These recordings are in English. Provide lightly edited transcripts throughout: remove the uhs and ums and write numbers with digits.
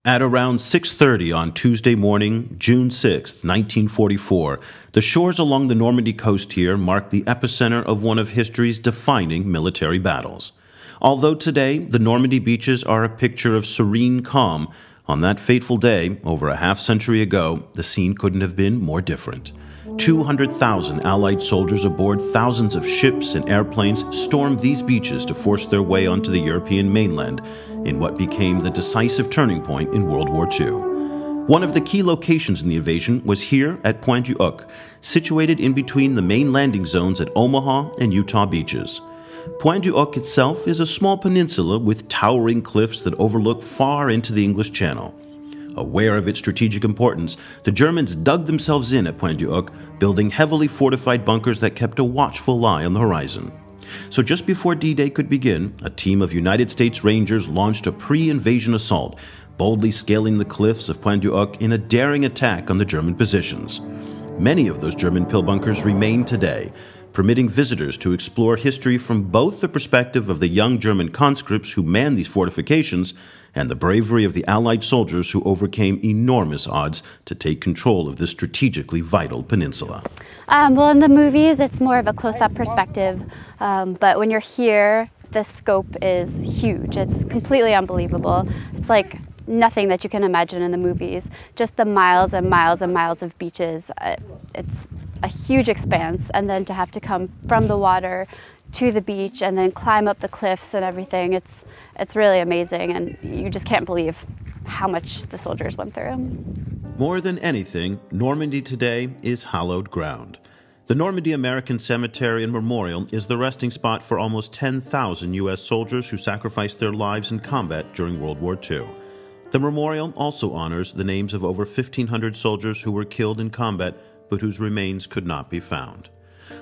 At around 6:30 on Tuesday morning, June 6, 1944, the shores along the Normandy coast here mark the epicenter of one of history's defining military battles. Although today the Normandy beaches are a picture of serene calm, on that fateful day, over a half-century ago, the scene couldn't have been more different. 200,000 Allied soldiers aboard thousands of ships and airplanes stormed these beaches to force their way onto the European mainland in what became the decisive turning point in World War II. One of the key locations in the invasion was here at Pointe du Hoc, situated in between the main landing zones at Omaha and Utah beaches. Pointe du Hoc itself is a small peninsula with towering cliffs that overlook far into the English Channel. Aware of its strategic importance, the Germans dug themselves in at Pointe du Hoc, building heavily fortified bunkers that kept a watchful eye on the horizon. So just before D-Day could begin, a team of United States Rangers launched a pre-invasion assault, boldly scaling the cliffs of Pointe du Hoc in a daring attack on the German positions. Many of those German pill bunkers remain today, permitting visitors to explore history from both the perspective of the young German conscripts who manned these fortifications and the bravery of the Allied soldiers who overcame enormous odds to take control of this strategically vital peninsula. Well, in the movies, it's more of a close-up perspective, but when you're here, the scope is huge. It's completely unbelievable. It's like nothing that you can imagine in the movies. Just the miles and miles and miles of beaches. It's a huge expanse, and then to have to come from the water to the beach and then climb up the cliffs and everything, it's really amazing, and you just can't believe how much the soldiers went through. More than anything, Normandy today is hallowed ground. The Normandy American Cemetery and Memorial is the resting spot for almost 10,000 U.S. soldiers who sacrificed their lives in combat during World War II. The memorial also honors the names of over 1,500 soldiers who were killed in combat but whose remains could not be found.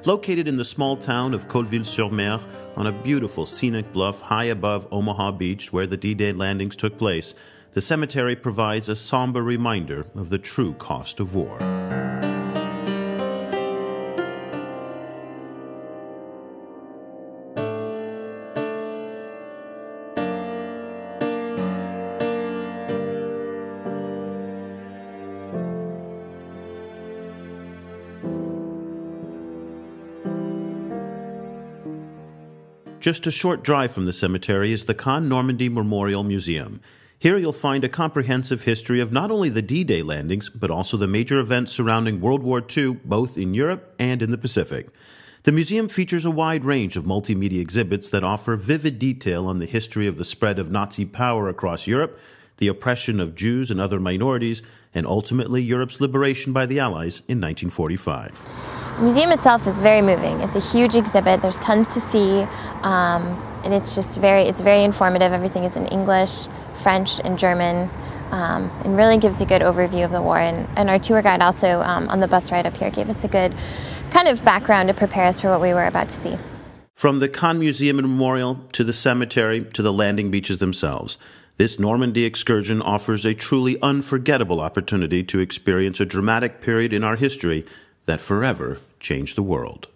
Located in the small town of Cotteville-sur-Mer, on a beautiful scenic bluff high above Omaha Beach where the D-Day landings took place, the cemetery provides a somber reminder of the true cost of war. Just a short drive from the cemetery is the Normandy Memorial Museum. Here you'll find a comprehensive history of not only the D-Day landings, but also the major events surrounding World War II, both in Europe and in the Pacific. The museum features a wide range of multimedia exhibits that offer vivid detail on the history of the spread of Nazi power across Europe, the oppression of Jews and other minorities, and ultimately Europe's liberation by the Allies in 1945. The museum itself is very moving. It's a huge exhibit. There's tons to see, and it's just very informative. Everything is in English, French, and German, and really gives a good overview of the war. And our tour guide also, on the bus ride up here, gave us a good kind of background to prepare us for what we were about to see. From the Caen Museum and Memorial to the cemetery to the landing beaches themselves, this Normandy excursion offers a truly unforgettable opportunity to experience a dramatic period in our history that forever changed the world.